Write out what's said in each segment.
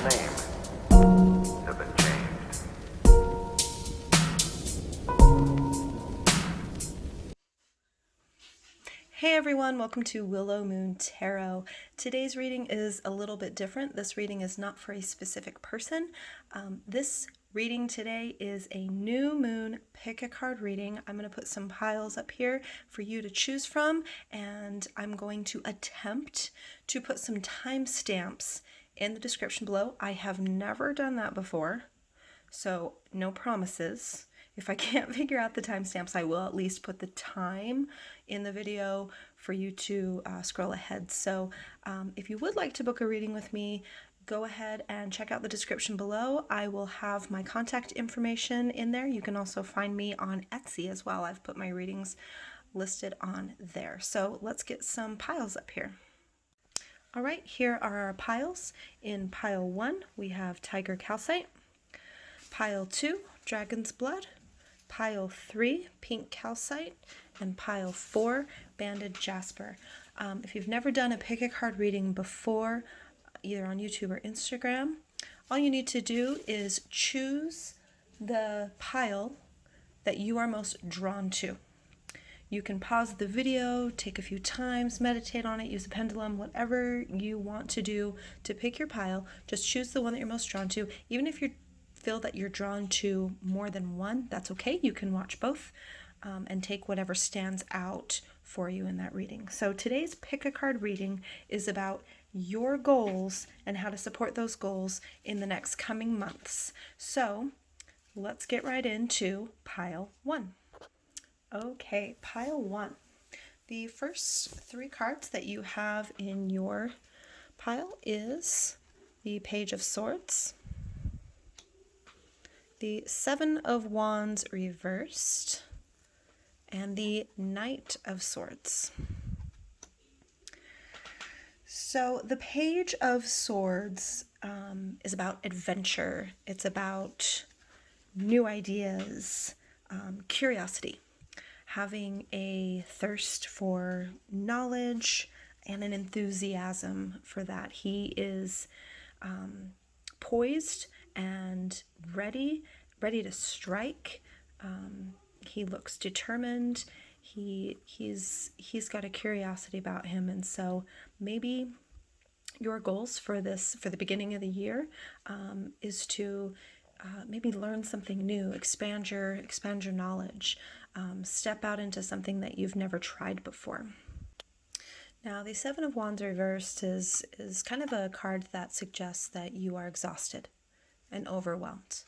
name have been changed. Hey everyone, welcome to Willow Moon Tarot. Today's reading is a little bit different. This reading is not for a specific person. This reading today is a new moon pick a card reading. I'm going to put some piles up here for you to choose from, and I'm going to attempt to put some timestamps in the description below. I have never done that before, so no promises. If I can't figure out the timestamps, I will at least put the time in the video for you to scroll ahead. So if you would like to book a reading with me, go ahead and check out the description below. I will have my contact information in there. You can also find me on Etsy as well. I've put my readings listed on there. So let's get some piles up here. All right, here are our piles. In pile 1, we have Tiger Calcite. Pile 2, Dragon's Blood. Pile 3, Pink Calcite. And pile 4, Banded Jasper. If you've never done a pick a card reading before, either on YouTube or Instagram, all you need to do is choose the pile that you are most drawn to. You can pause the video, take a few times, meditate on it, use a pendulum, whatever you want to do to pick your pile. Just choose the one that you're most drawn to. Even if you feel that you're drawn to more than one, that's okay. You can watch both and take whatever stands out for you in that reading. So today's pick a card reading is about your goals and how to support those goals in the next coming months. So let's get right into pile 1. Okay, pile 1. The first 3 cards that you have in your pile is the Page of Swords, the 7 of Wands reversed, and the Knight of Swords. So the Page of Swords is about adventure. It's about new ideas, curiosity, having a thirst for knowledge and an enthusiasm for that. He is poised and ready to strike. He looks determined. He's got a curiosity about him, and so maybe your goals for the beginning of the year is to maybe learn something new, expand your knowledge, step out into something that you've never tried before. Now, the 7 of Wands reversed is kind of a card that suggests that you are exhausted and overwhelmed.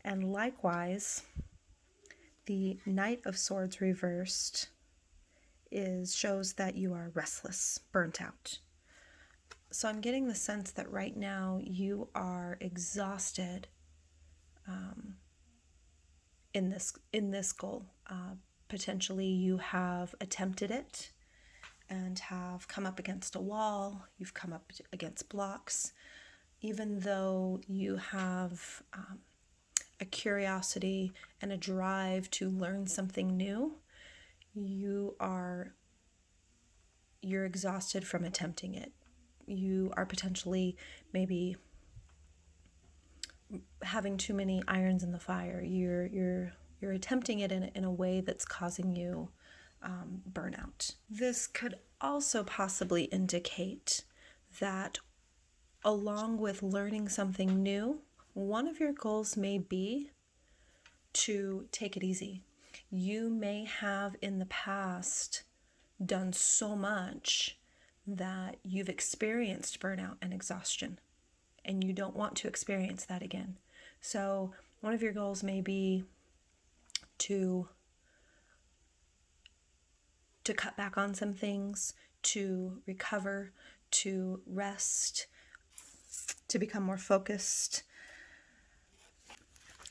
And likewise, the Knight of Swords reversed shows that you are restless, burnt out. So I'm getting the sense that right now you are exhausted in this goal. Potentially you have attempted it and have come up against a wall. You've come up against blocks. Even though you have a curiosity and a drive to learn something new, you're exhausted from attempting it. You are potentially maybe having too many irons in the fire. You're attempting it in a way that's causing you burnout. This could also possibly indicate that along with learning something new, one of your goals may be to take it easy. You may have in the past done so much that you've experienced burnout and exhaustion, and you don't want to experience that again. So one of your goals may be to cut back on some things, to recover, to rest, to become more focused,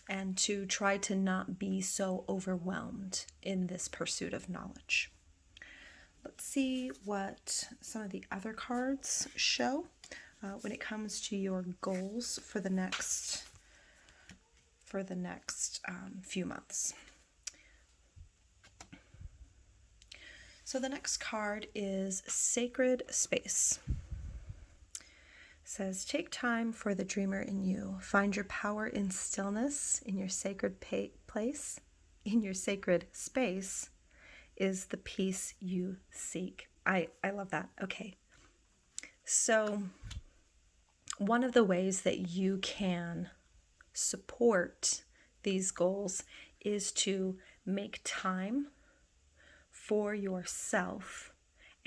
and to try to not be so overwhelmed in this pursuit of knowledge. Let's see what some of the other cards show when it comes to your goals for the next few months. So the next card is Sacred Space. Says, take time for the dreamer in you. Find your power in stillness, in your sacred place, in your sacred space is the peace you seek. I love that. Okay. So one of the ways that you can support these goals is to make time for yourself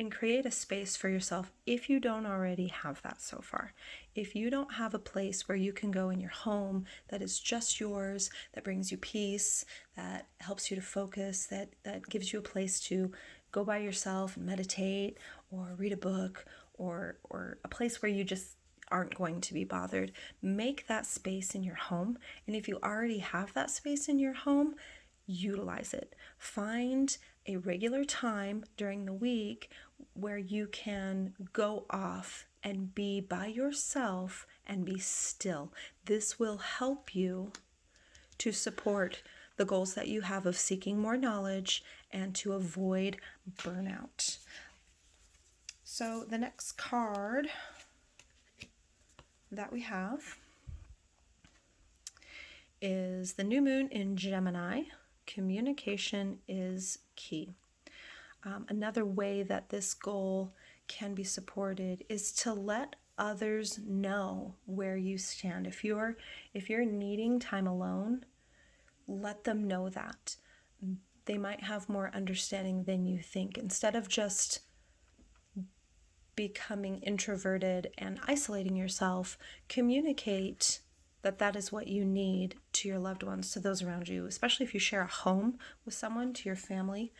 and create a space for yourself if you don't already have that so far. If you don't have a place where you can go in your home that is just yours, that brings you peace, that helps you to focus, that gives you a place to go by yourself and meditate or read a book, or a place where you just aren't going to be bothered, make that space in your home. And if you already have that space in your home, utilize it. Find a regular time during the week where you can go off and be by yourself and be still. This will help you to support the goals that you have of seeking more knowledge and to avoid burnout. So the next card that we have is the new moon in Gemini. Communication is key. Another way that this goal can be supported is to let others know where you stand. If you're needing time alone, let them know that. They might have more understanding than you think. Instead of just becoming introverted and isolating yourself, communicate that is what you need to your loved ones, to those around you, especially if you share a home with someone, to your family.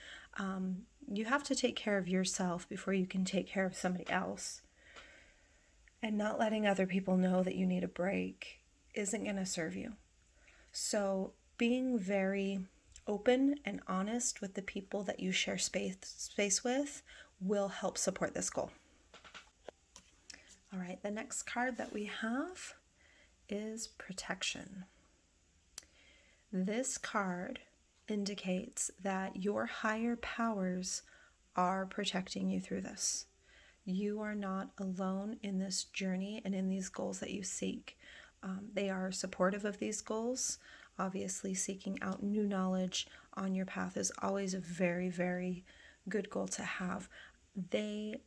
You have to take care of yourself before you can take care of somebody else. And not letting other people know that you need a break isn't going to serve you. So being very open and honest with the people that you share space with will help support this goal. All right, the next card that we have is protection. This card indicates that your higher powers are protecting you through this. You are not alone in this journey and in these goals that you seek. They are supportive of these goals. Obviously, seeking out new knowledge on your path is always a very, very good goal to have. They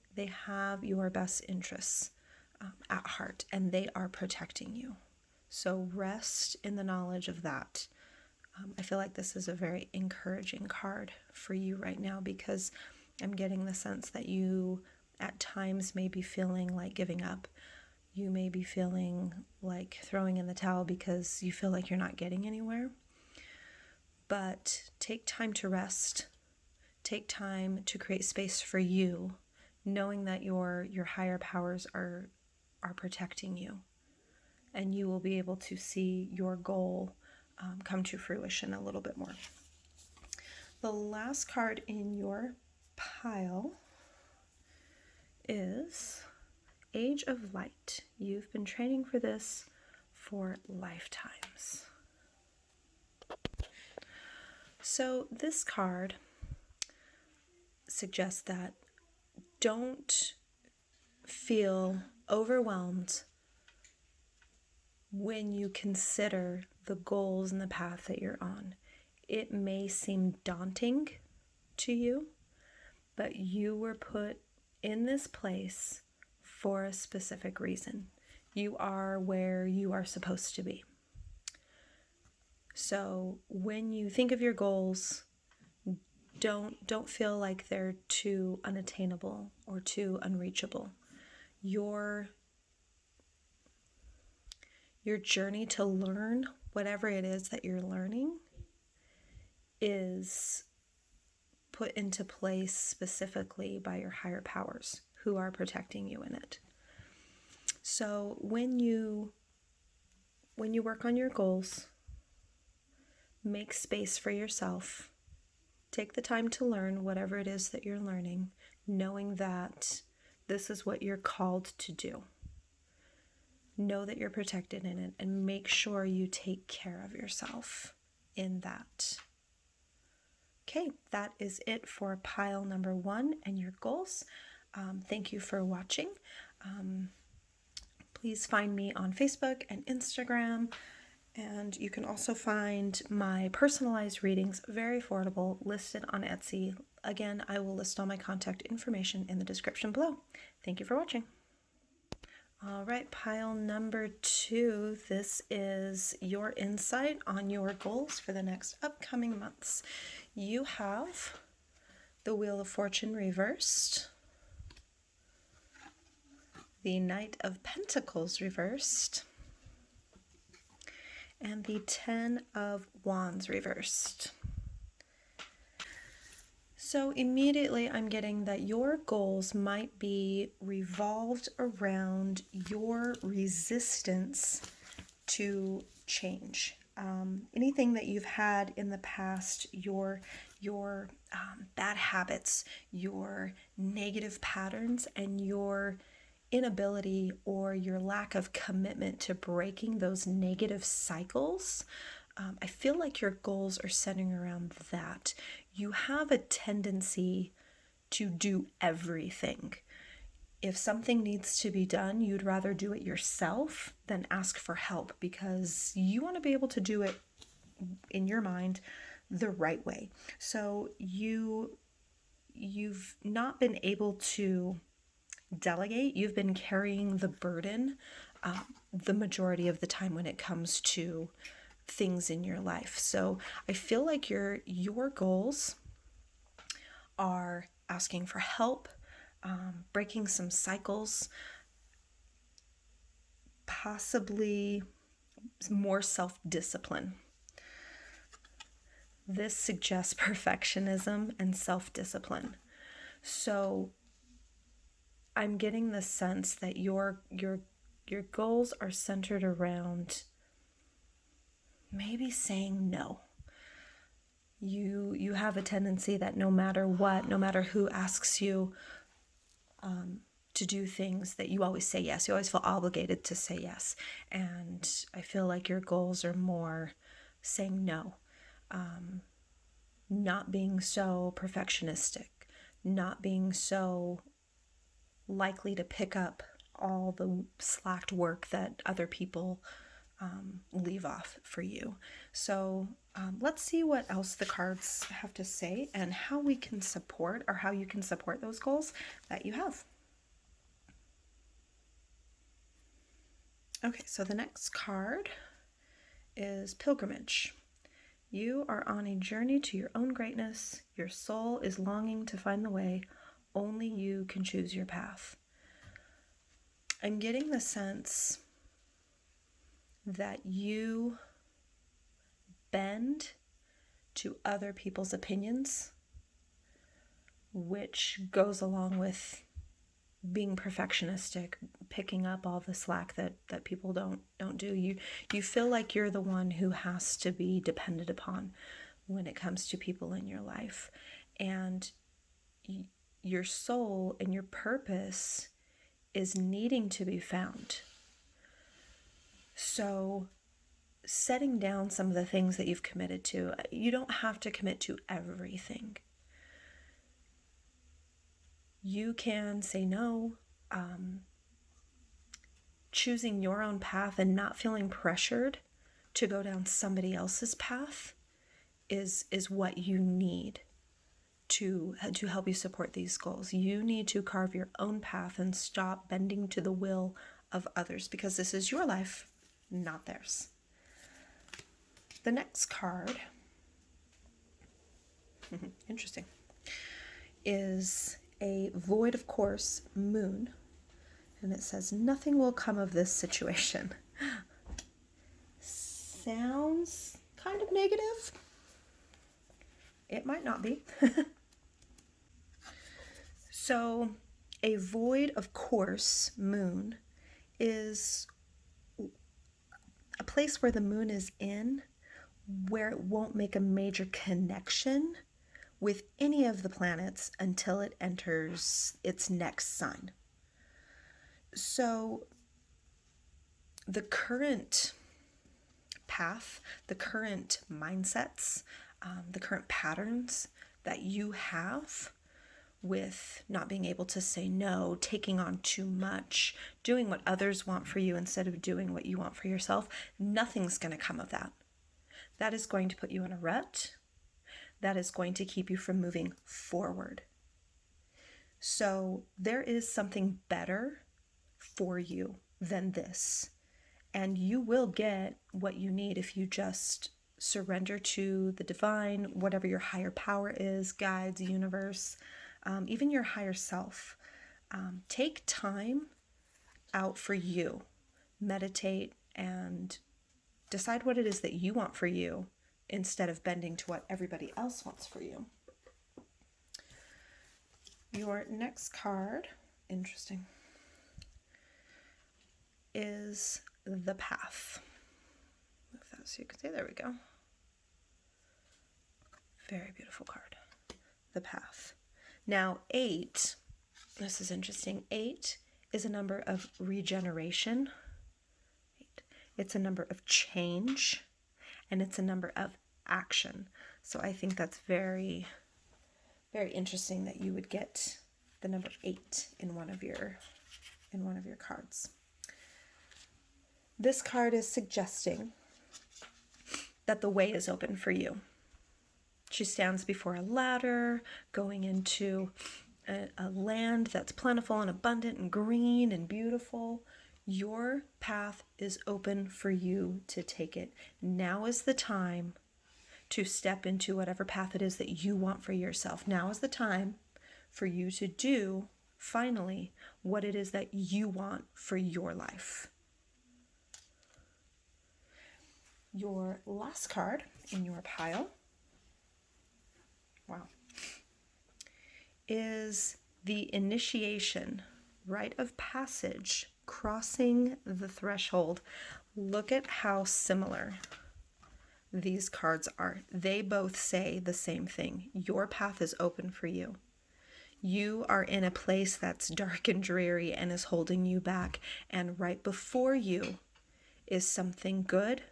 have your best interests at heart, and they are protecting you. So rest in the knowledge of that. I feel like this is a very encouraging card for you right now, because I'm getting the sense that you at times may be feeling like giving up. You may be feeling like throwing in the towel because you feel like you're not getting anywhere. But take time to rest. Take time to create space for you, knowing that your higher powers are protecting you. And you will be able to see your goal come to fruition a little bit more. The last card in your pile is Age of Light. You've been training for this for lifetimes. So this card suggests that don't feel overwhelmed when you consider the goals and the path that you're on. It may seem daunting to you, but you were put in this place for a specific reason. You are where you are supposed to be. So when you think of your goals, don't feel like they're too unattainable or too unreachable. Your journey to learn whatever it is that you're learning is put into place specifically by your higher powers who are protecting you in it. So when you work on your goals, make space for yourself. Take the time to learn whatever it is that you're learning, knowing that this is what you're called to do. Know that you're protected in it, and make sure you take care of yourself in that. Okay, that is it for pile number 1 and your goals. Thank you for watching. Please find me on Facebook and Instagram. And you can also find my personalized readings, very affordable, listed on Etsy. Again, I will list all my contact information in the description below. Thank you for watching. All right, pile number 2. This is your insight on your goals for the next upcoming months. You have the Wheel of Fortune reversed, the Knight of Pentacles reversed, and the 10 of Wands reversed. So immediately I'm getting that your goals might be revolved around your resistance to change. Anything that you've had in the past, your bad habits, your negative patterns, and your inability or your lack of commitment to breaking those negative cycles. I feel like your goals are centering around that. You have a tendency to do everything. If something needs to be done, you'd rather do it yourself than ask for help because you want to be able to do it in your mind the right way. So you've not been able to delegate. You've been carrying the burden the majority of the time when it comes to things in your life. So I feel like your goals are asking for help, breaking some cycles, possibly more self-discipline. This suggests perfectionism and self-discipline. So I'm getting the sense that your goals are centered around maybe saying no. You have a tendency that no matter what, no matter who asks you to do things, that you always say yes. You always feel obligated to say yes. And I feel like your goals are more saying no, not being so perfectionistic, not being so likely to pick up all the slacked work that other people leave off for you. So let's see what else the cards have to say and how we can support, or how you can support those goals that you have. Okay, so the next card is Pilgrimage. You are on a journey to your own greatness. Your soul is longing to find the way. Only you can choose your path. I'm getting the sense that you bend to other people's opinions, which goes along with being perfectionistic, picking up all the slack that people don't do. You feel like you're the one who has to be depended upon when it comes to people in your life. And your soul and your purpose is needing to be found. So setting down some of the things that you've committed to, you don't have to commit to everything. You can say no. Choosing your own path and not feeling pressured to go down somebody else's path is what you need to help you support these goals. You need to carve your own path and stop bending to the will of others, because this is your life, not theirs. The next card, interesting, is a Void of Course Moon. And it says, nothing will come of this situation. Sounds kind of negative. It might not be. So a Void of Course moon is a place where the moon is in, where it won't make a major connection with any of the planets until it enters its next sign. So the current path, the current mindsets, the current patterns that you have with not being able to say no, taking on too much, doing what others want for you instead of doing what you want for yourself, nothing's going to come of that. That is going to put you in a rut. That is going to keep you from moving forward. So there is something better for you than this. And you will get what you need if you just surrender to the divine, whatever your higher power is, guides, universe, even your higher self. Take time out for you. Meditate and decide what it is that you want for you instead of bending to what everybody else wants for you. Your next card, interesting, is the Path. Move that so you can see. There we go. Very beautiful card. The Path. Now, 8, this is interesting. 8 is a number of regeneration. It's a number of change, and it's a number of action. So I think that's very, very interesting that you would get the number 8 in one of your cards. This card is suggesting that the way is open for you. She stands before a ladder, going into a land that's plentiful and abundant and green and beautiful. Your path is open for you to take it. Now is the time to step into whatever path it is that you want for yourself. Now is the time for you to do, finally, what it is that you want for your life. Your last card in your pile, wow, is the initiation, rite of passage, crossing the threshold. Look at how similar these cards are. They both say the same thing. Your path is open for you. You are in a place that's dark and dreary and is holding you back. And right before you is something good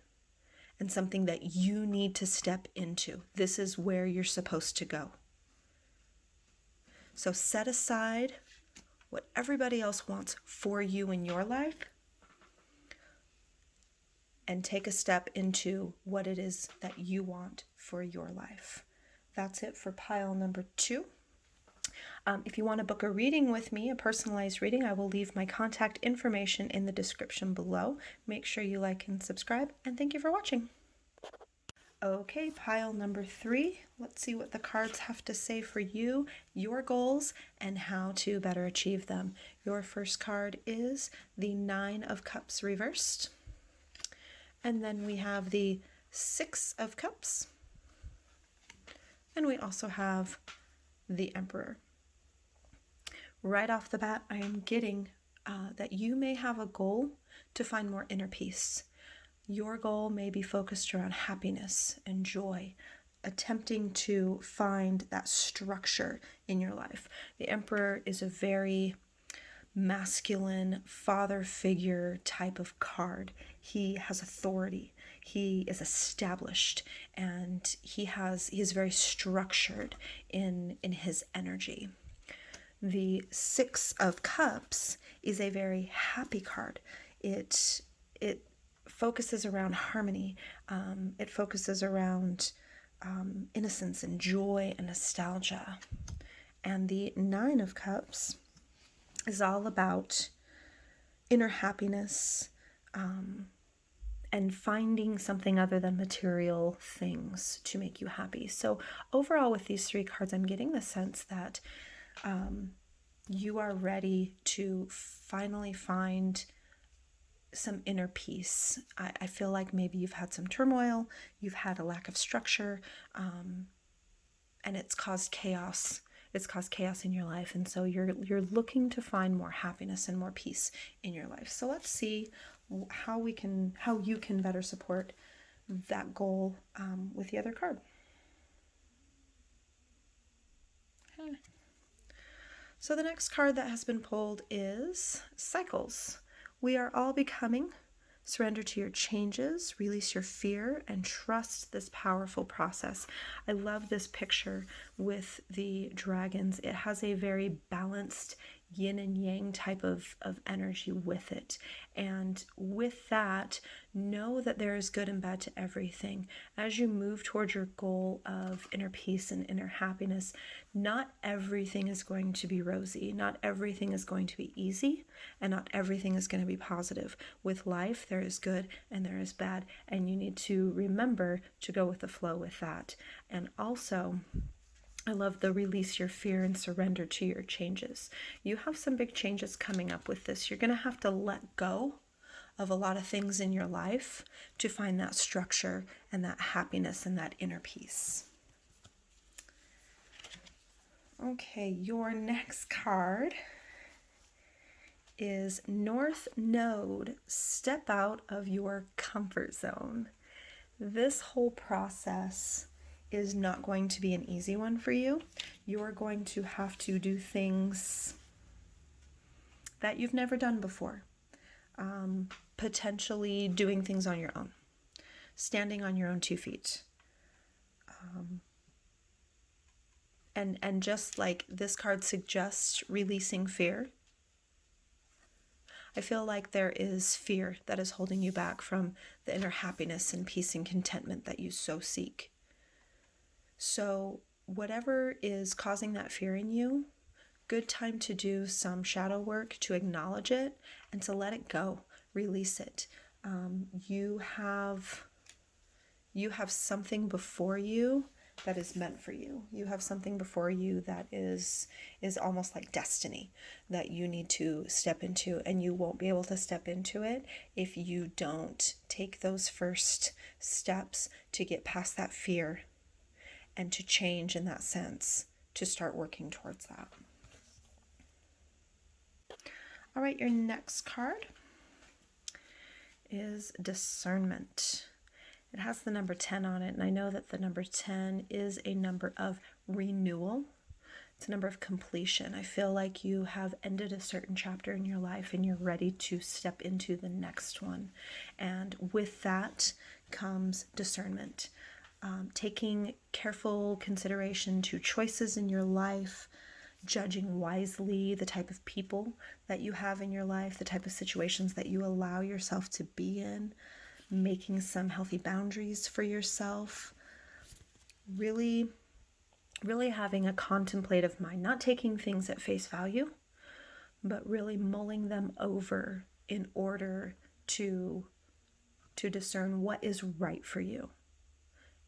and something that you need to step into. This is where you're supposed to go. So set aside what everybody else wants for you in your life and take a step into what it is that you want for your life. That's it for pile number 2. If you want to book a reading with me, a personalized reading, I will leave my contact information in the description below. Make sure you like and subscribe, and thank you for watching. Okay, pile number 3. Let's see what the cards have to say for you, your goals, and how to better achieve them. Your first card is the 9 of Cups reversed. And then we have the 6 of Cups. And we also have the Emperor. Right off the bat, I am getting that you may have a goal to find more inner peace. Your goal may be focused around happiness and joy, attempting to find that structure in your life. The Emperor is a very masculine father figure type of card. He has authority. He is established, and he is very structured in his energy. The 6 of Cups is a very happy card. It focuses around harmony. It focuses around innocence and joy and nostalgia. And the 9 of Cups is all about inner happiness and finding something other than material things to make you happy. So overall, with these 3 cards, I'm getting the sense that you are ready to finally find some inner peace. I feel like maybe you've had some turmoil, you've had a lack of structure, and it's caused chaos. It's caused chaos in your life, and so you're looking to find more happiness and more peace in your life. So let's see how you can better support that goal with the other card. Okay. So the next card that has been pulled is Cycles. We are all becoming Surrender to your changes, release your fear, and trust this powerful process. I love this picture with the dragons. It has a very balanced yin and yang type of energy with it. And with that, know that there is good and bad to everything. As you move towards your goal of inner peace and inner happiness, not everything is going to be rosy. Not everything is going to be easy, and not everything is going to be positive. With life, there is good and there is bad, and you need to remember to go with the flow with that. And also, I love the release your fear and surrender to your changes. You have some big changes coming up with this. You're going to have to let go of a lot of things in your life to find that structure and that happiness and that inner peace. Okay, your next card is North Node. Step out of your comfort zone. This whole process is not going to be an easy one for you. You're going to have to do things that you've never done before. Potentially doing things on your own. Standing on your own 2 feet. And just like this card suggests, releasing fear. I feel like there is fear that is holding you back from the inner happiness and peace and contentment that you so seek. So whatever is causing that fear in you, good time to do some shadow work to acknowledge it and to let it go, release it. You have something before you that is meant for you. You have something before you that is almost like destiny that you need to step into, and you won't be able to step into it if you don't take those first steps to get past that fear and to change in that sense, to start working towards that. All right, your next card is Discernment. It has the number 10 on it, and I know that the number 10 is a number of renewal. It's a number of completion. I feel like you have ended a certain chapter in your life and you're ready to step into the next one. And with that comes discernment. Taking careful consideration to choices in your life, judging wisely the type of people that you have in your life, the type of situations that you allow yourself to be in, making some healthy boundaries for yourself, really having a contemplative mind, not taking things at face value, but really mulling them over in order to discern what is right for you.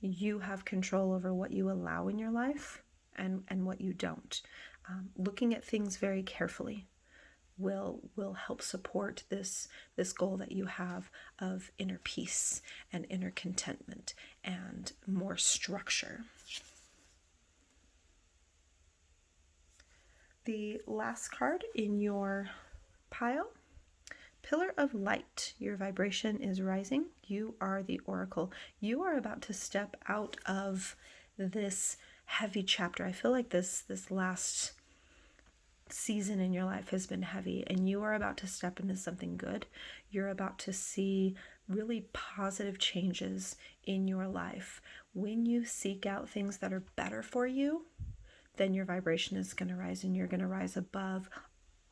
You have control over what you allow in your life and what you don't. Looking at things very carefully will help support this goal that you have of inner peace and inner contentment and more structure. The last card in your pile, Pillar of Light. Your vibration is rising. You are the Oracle. You are about to step out of this heavy chapter. I feel like this last season in your life has been heavy, and you are about to step into something good. You're about to see really positive changes in your life. When you seek out things that are better for you, then your vibration is going to rise, and you're going to rise above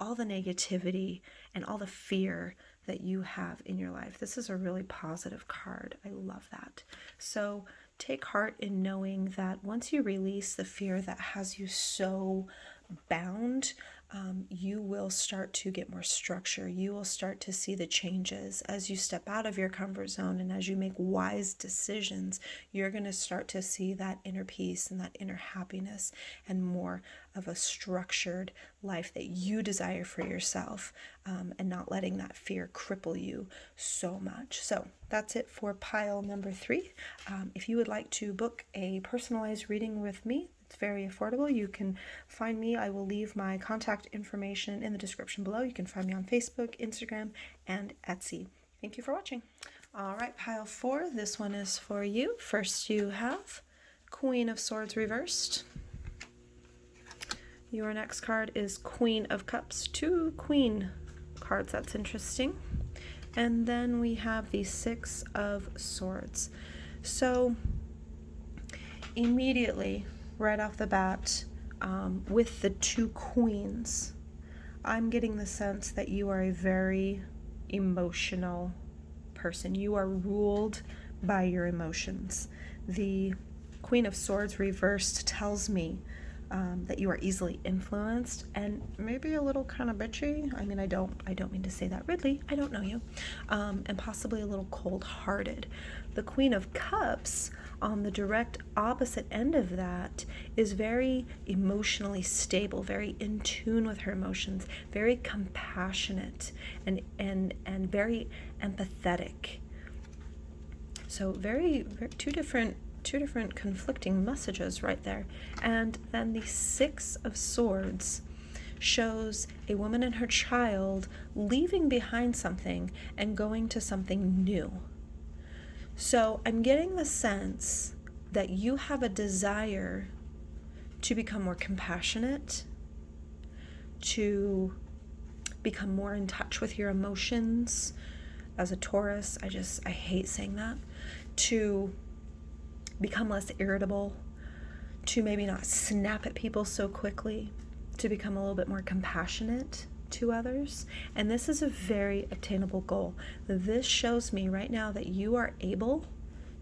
all the negativity and all the fear that you have in your life. This is a really positive card. I love that. So take heart in knowing that once you release the fear that has you so bound, you will start to get more structure. You will start to see the changes as you step out of your comfort zone, and as you make wise decisions, you're going to start to see that inner peace and that inner happiness and more of a structured life that you desire for yourself, and not letting that fear cripple you so much. So that's it for pile number 3. If you would like to book a personalized reading with me, it's very affordable. You can find me. I will leave my contact information in the description below. You can find me on Facebook, Instagram, and Etsy. Thank you for watching. All right, pile 4. This one is for you. First, you have Queen of Swords reversed. Your next card is Queen of Cups. 2 Queen cards. That's interesting. And then we have the Six of Swords. So immediately, right off the bat, with the two queens, I'm getting the sense that you are a very emotional person. You are ruled by your emotions. The Queen of Swords reversed tells me that you are easily influenced and maybe a little kind of bitchy. I mean, I don't mean to say that rudely. I don't know you. And possibly a little cold-hearted. The Queen of Cups, on the direct opposite end of that, is very emotionally stable, very in tune with her emotions, very compassionate and very empathetic. So very two different conflicting messages right there. And then the Six of Swords shows a woman and her child leaving behind something and going to something new. So I'm getting the sense that you have a desire to become more compassionate, to become more in touch with your emotions. As a Taurus, I hate saying that. To become less irritable, to maybe not snap at people so quickly, to become a little bit more compassionate to others. And this is a very attainable goal. This shows me right now that you are able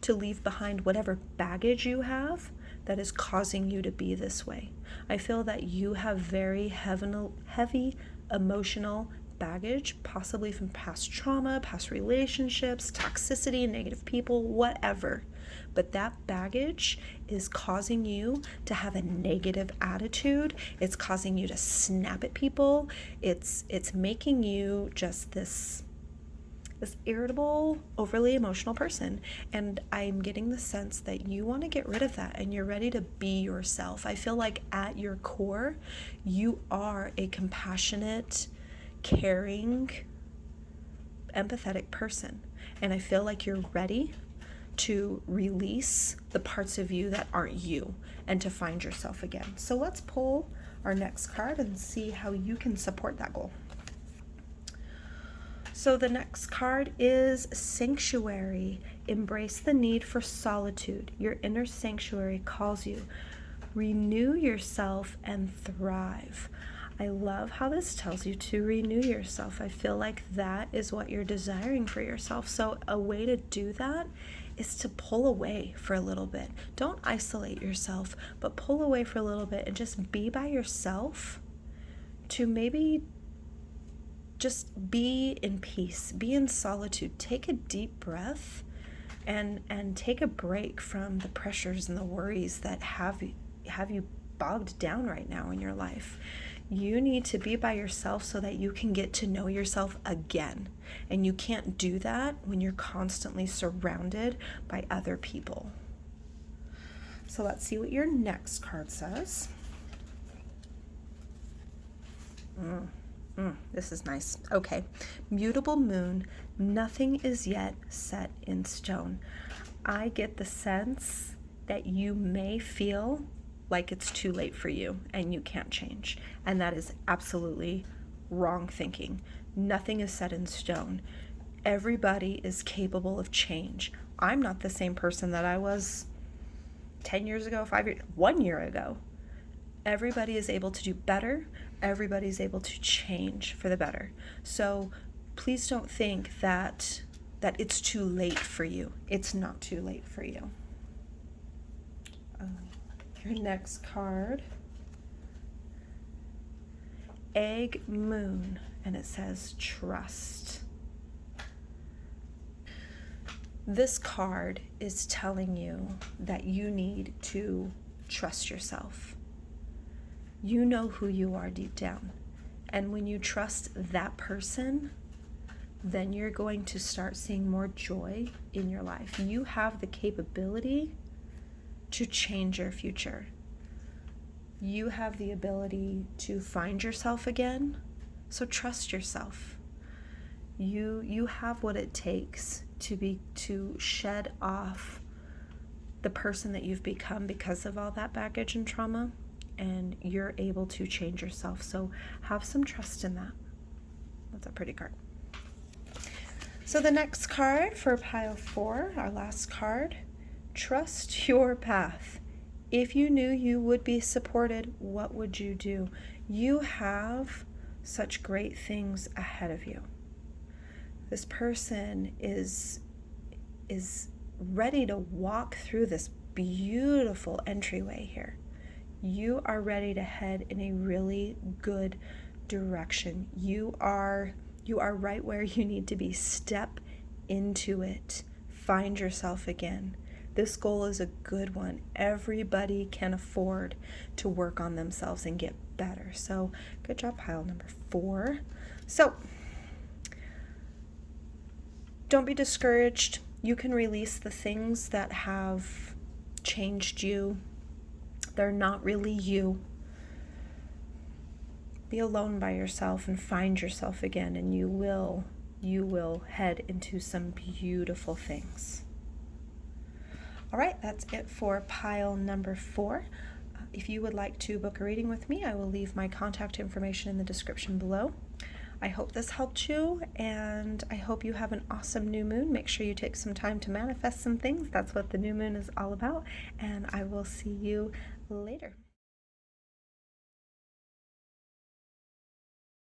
to leave behind whatever baggage you have that is causing you to be this way. I feel that you have very heavy emotional baggage, possibly from past trauma, past relationships, toxicity, negative people, whatever. But that baggage is causing you to have a negative attitude. It's causing you to snap at people. It's making you just this irritable, overly emotional person. And I'm getting the sense that you want to get rid of that and you're ready to be yourself. I feel like at your core, you are a compassionate, caring, empathetic person. And I feel like you're ready to release the parts of you that aren't you and to find yourself again. So let's pull our next card and see how you can support that goal. So the next card is Sanctuary. Embrace the need for solitude. Your inner sanctuary calls you. Renew yourself and thrive. I love how this tells you to renew yourself. I feel like that is what you're desiring for yourself. So a way to do that is to pull away for a little bit. Don't isolate yourself, but pull away for a little bit and just be by yourself to maybe just be in peace, be in solitude. Take a deep breath and take a break from the pressures and the worries that have you bogged down right now in your life. You need to be by yourself so that you can get to know yourself again. And you can't do that when you're constantly surrounded by other people. So let's see what your next card says. This is nice. Okay. Mutable moon. Nothing is yet set in stone. I get the sense that you may feel like it's too late for you and you can't change. And that is absolutely wrong thinking. Nothing is set in stone. Everybody is capable of change. I'm not the same person that I was 10 years ago, 5 years, 1 year ago. Everybody is able to do better. Everybody's able to change for the better. So please don't think that it's too late for you. It's not too late for you. Your next card, Egg Moon, and it says trust. This card is telling you that you need to trust yourself. You know who you are deep down. And when you trust that person, then you're going to start seeing more joy in your life. You have the capability to change your future. You have the ability to find yourself again, so trust yourself. You have what it takes to shed off the person that you've become because of all that baggage and trauma, and you're able to change yourself. So have some trust in that. That's a pretty card. So the next card for pile 4, our last card, trust your path. If you knew you would be supported, what would you do? You have such great things ahead of you. This person is ready to walk through this beautiful entryway here. You are ready to head in a really good direction. You are right where you need to be. Step into it. Find yourself again. This goal is a good one. Everybody can afford to work on themselves and get better. So good job, pile number 4. So don't be discouraged. You can release the things that have changed you. They're not really you. Be alone by yourself and find yourself again, and you will head into some beautiful things. All right, that's it for pile number 4. If you would like to book a reading with me, I will leave my contact information in the description below. I hope this helped you, and I hope you have an awesome new moon. Make sure you take some time to manifest some things. That's what the new moon is all about, and I will see you later.